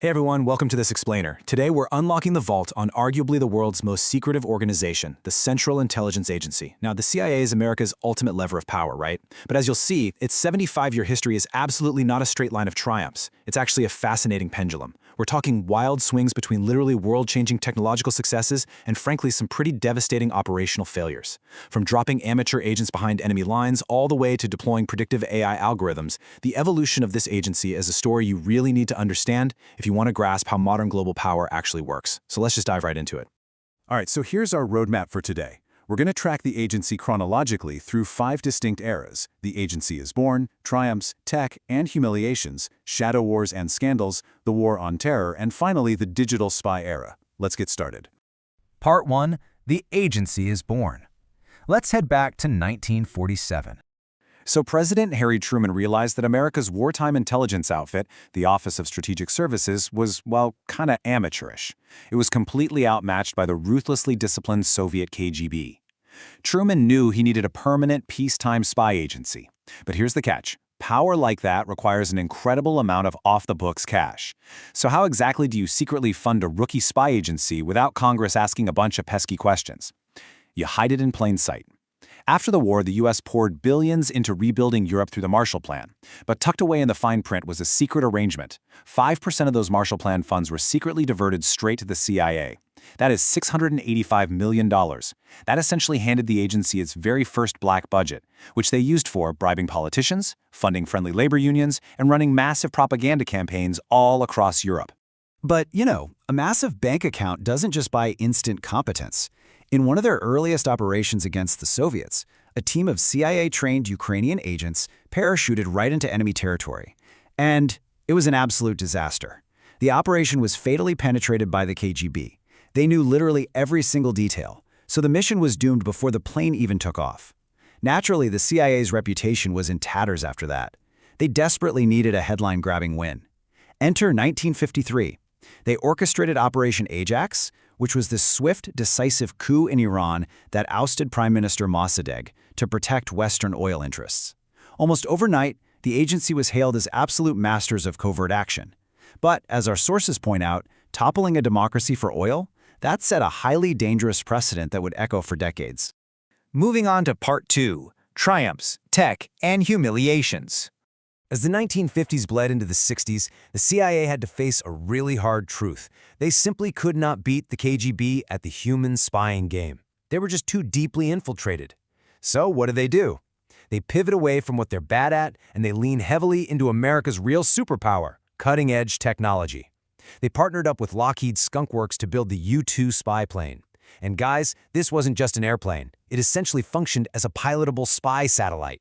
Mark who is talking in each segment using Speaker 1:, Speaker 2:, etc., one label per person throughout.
Speaker 1: Hey everyone, welcome to this explainer. Today we're unlocking the vault on arguably the world's most secretive organization, the Central Intelligence Agency. Now, the CIA is America's ultimate lever of power, right? But as you'll see, its 75-year history is absolutely not a straight line of triumphs. It's actually a fascinating pendulum. We're talking wild swings between literally world-changing technological successes and frankly some pretty devastating operational failures. From dropping amateur agents behind enemy lines all the way to deploying predictive AI algorithms, the evolution of this agency is a story you really need to understand if you want to grasp how modern global power actually works. So let's just dive right into it.
Speaker 2: All right, so here's our roadmap for today. We're going to track the agency chronologically through 5 distinct eras: the agency is born, triumphs, tech and humiliations, shadow wars and scandals, the war on terror, and finally the digital spy era. Let's get started.
Speaker 3: Part 1. The agency is born. Let's head back to 1947.
Speaker 1: So President Harry Truman realized that America's wartime intelligence outfit, the Office of Strategic Services, was, well, kinda amateurish. It was completely outmatched by the ruthlessly disciplined Soviet KGB. Truman knew he needed a permanent peacetime spy agency. But here's the catch. Power like that requires an incredible amount of off-the-books cash. So how exactly do you secretly fund a rookie spy agency without Congress asking a bunch of pesky questions? You hide it in plain sight. After the war, the U.S. poured billions into rebuilding Europe through the Marshall Plan. But tucked away in the fine print was a secret arrangement. 5% of those Marshall Plan funds were secretly diverted straight to the CIA. That is $685 million. That essentially handed the agency its very first black budget, which they used for bribing politicians, funding friendly labor unions, and running massive propaganda campaigns all across Europe.
Speaker 4: But, a massive bank account doesn't just buy instant competence. In one of their earliest operations against the Soviets, a team of CIA-trained Ukrainian agents parachuted right into enemy territory. And it was an absolute disaster. The operation was fatally penetrated by the KGB. They knew literally every single detail, so the mission was doomed before the plane even took off. Naturally, the CIA's reputation was in tatters after that. They desperately needed a headline-grabbing win. Enter 1953. They orchestrated Operation Ajax, which was the swift, decisive coup in Iran that ousted Prime Minister Mossadegh to protect Western oil interests. Almost overnight, the agency was hailed as absolute masters of covert action. But, as our sources point out, toppling a democracy for oil? That set a highly dangerous precedent that would echo for decades.
Speaker 5: Moving on to Part 2, Triumphs, Tech, and Humiliations.
Speaker 3: As the 1950s bled into the 60s, the CIA had to face a really hard truth. They simply could not beat the KGB at the human spying game. They were just too deeply infiltrated. So what do? They pivot away from what they're bad at, and they lean heavily into America's real superpower, cutting-edge technology. They partnered up with Lockheed Skunk Works to build the U-2 spy plane. And guys, this wasn't just an airplane. It essentially functioned as a pilotable spy satellite.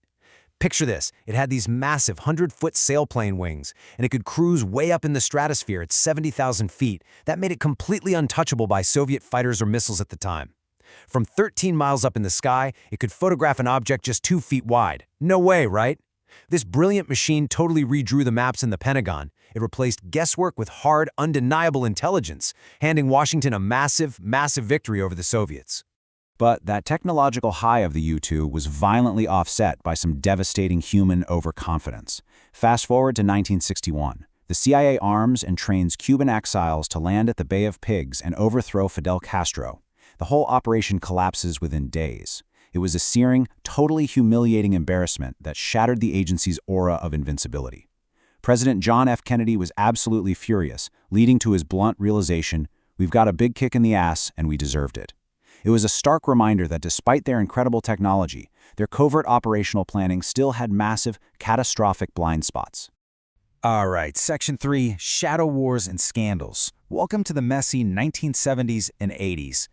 Speaker 3: Picture this, it had these massive 100-foot sailplane wings, and it could cruise way up in the stratosphere at 70,000 feet. That made it completely untouchable by Soviet fighters or missiles at the time. From 13 miles up in the sky, it could photograph an object just 2 feet wide. No way, right? This brilliant machine totally redrew the maps in the Pentagon. It replaced guesswork with hard, undeniable intelligence, handing Washington a massive, massive victory over the Soviets.
Speaker 2: But that technological high of the U-2 was violently offset by some devastating human overconfidence. Fast forward to 1961. The CIA arms and trains Cuban exiles to land at the Bay of Pigs and overthrow Fidel Castro. The whole operation collapses within days. It was a searing, totally humiliating embarrassment that shattered the agency's aura of invincibility. President John F. Kennedy was absolutely furious, leading to his blunt realization, "We've got a big kick in the ass, and we deserved it." It was a stark reminder that despite their incredible technology, their covert operational planning still had massive, catastrophic blind spots.
Speaker 3: All right, Section 3, Shadow Wars and Scandals. Welcome to the messy 1970s and 80s.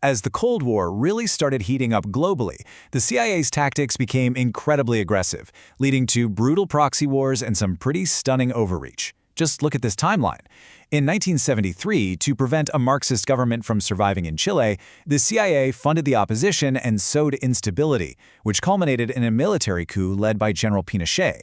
Speaker 1: As the Cold War really started heating up globally, the CIA's tactics became incredibly aggressive, leading to brutal proxy wars and some pretty stunning overreach. Just look at this timeline. In 1973, to prevent a Marxist government from surviving in Chile, the CIA funded the opposition and sowed instability, which culminated in a military coup led by General Pinochet.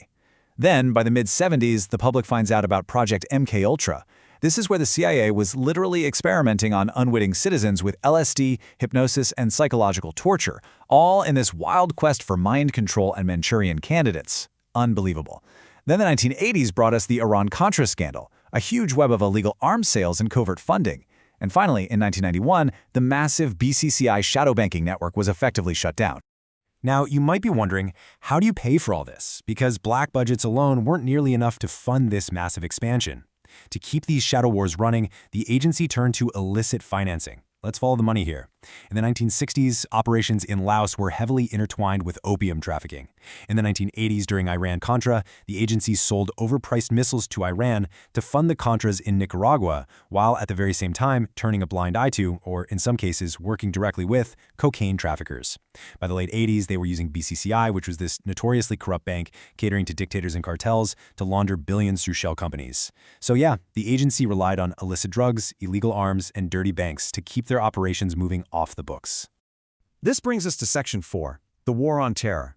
Speaker 1: Then, by the mid-70s, the public finds out about Project MKUltra. This is where the CIA was literally experimenting on unwitting citizens with LSD, hypnosis, and psychological torture, all in this wild quest for mind control and Manchurian candidates. Unbelievable. Then the 1980s brought us the Iran-Contra scandal, a huge web of illegal arms sales and covert funding. And finally, in 1991, the massive BCCI shadow banking network was effectively shut down.
Speaker 3: Now, you might be wondering, how do you pay for all this? Because black budgets alone weren't nearly enough to fund this massive expansion. To keep these shadow wars running, the agency turned to illicit financing. Let's follow the money here. In the 1960s, operations in Laos were heavily intertwined with opium trafficking. In the 1980s, during Iran-Contra, the agency sold overpriced missiles to Iran to fund the Contras in Nicaragua, while at the very same time turning a blind eye to, or in some cases working directly with, cocaine traffickers. By the late 80s, they were using BCCI, which was this notoriously corrupt bank catering to dictators and cartels, to launder billions through shell companies. So yeah, the agency relied on illicit drugs, illegal arms, and dirty banks to keep their operations moving off the books.
Speaker 4: This brings us to Section 4, the War on Terror.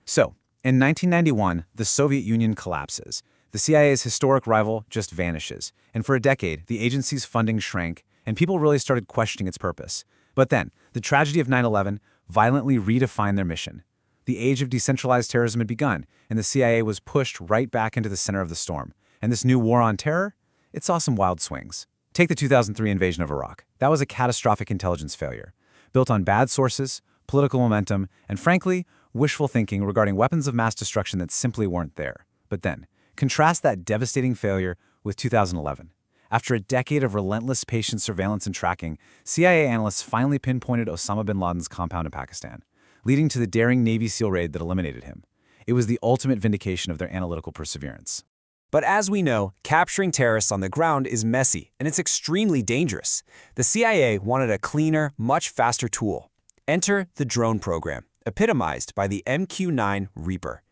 Speaker 1: So, in 1991, the Soviet Union collapses. The CIA's historic rival just vanishes, and for a decade, the agency's funding shrank, and people really started questioning its purpose. But then, the tragedy of 9/11 violently redefined their mission. The age of decentralized terrorism had begun, and the CIA was pushed right back into the center of the storm. And this new war on terror? It saw some wild swings. Take the 2003 invasion of Iraq. That was a catastrophic intelligence failure, built on bad sources, political momentum, and frankly, wishful thinking regarding weapons of mass destruction that simply weren't there. But then, contrast that devastating failure with 2011. After a decade of relentless patient surveillance and tracking, CIA analysts finally pinpointed Osama bin Laden's compound in Pakistan, leading to the daring Navy SEAL raid that eliminated him. It was the ultimate vindication of their analytical perseverance.
Speaker 3: But as we know, capturing terrorists on the ground is messy, and it's extremely dangerous. The CIA wanted a cleaner, much faster tool. Enter the drone program, epitomized by the MQ-9 Reaper.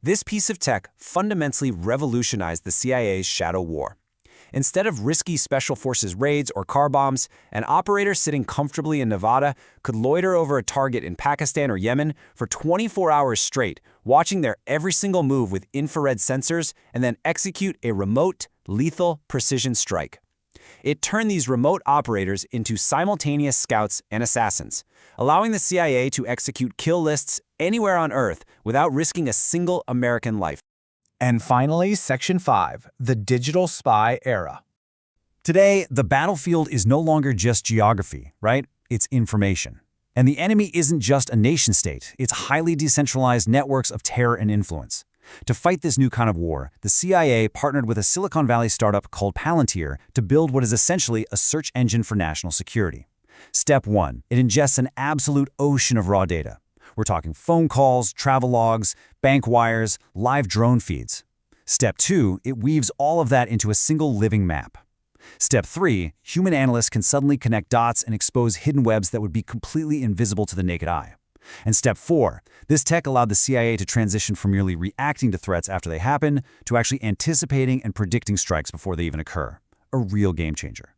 Speaker 3: This piece of tech fundamentally revolutionized the CIA's shadow war. Instead of risky special forces raids or car bombs, an operator sitting comfortably in Nevada could loiter over a target in Pakistan or Yemen for 24 hours straight, watching their every single move with infrared sensors, and then execute a remote, lethal precision strike. It turned these remote operators into simultaneous scouts and assassins, allowing the CIA to execute kill lists anywhere on Earth without risking a single American life.
Speaker 4: And finally, Section 5, the Digital Spy Era. Today, the battlefield is no longer just geography, right? It's information. And the enemy isn't just a nation-state, it's highly decentralized networks of terror and influence. To fight this new kind of war, the CIA partnered with a Silicon Valley startup called Palantir to build what is essentially a search engine for national security. Step 1, it ingests an absolute ocean of raw data. We're talking phone calls, travel logs, bank wires, live drone feeds. Step 2, it weaves all of that into a single living map. Step 3, human analysts can suddenly connect dots and expose hidden webs that would be completely invisible to the naked eye. And Step 4, this tech allowed the CIA to transition from merely reacting to threats after they happen to actually anticipating and predicting strikes before they even occur. A real game changer.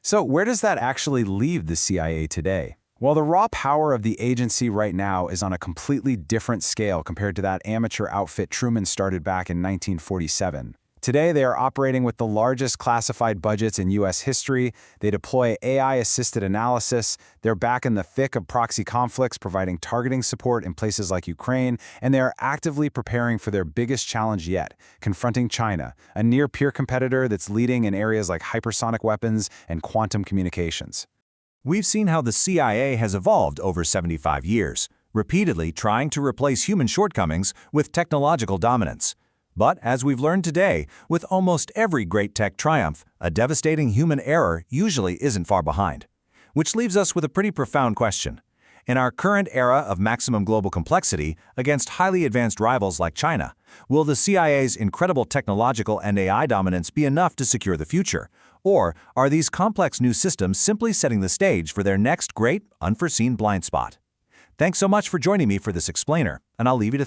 Speaker 1: So where does that actually leave the CIA today? Well, the raw power of the agency right now is on a completely different scale compared to that amateur outfit Truman started back in 1947. Today, they are operating with the largest classified budgets in U.S. history. They deploy AI-assisted analysis. They're back in the thick of proxy conflicts, providing targeting support in places like Ukraine, and they are actively preparing for their biggest challenge yet, confronting China, a near-peer competitor that's leading in areas like hypersonic weapons and quantum communications.
Speaker 2: We've seen how the CIA has evolved over 75 years, repeatedly trying to replace human shortcomings with technological dominance. But as we've learned today, with almost every great tech triumph, a devastating human error usually isn't far behind. Which leaves us with a pretty profound question. In our current era of maximum global complexity against highly advanced rivals like China, will the CIA's incredible technological and AI dominance be enough to secure the future? Or are these complex new systems simply setting the stage for their next great, unforeseen blind spot? Thanks so much for joining me for this explainer, and I'll leave you to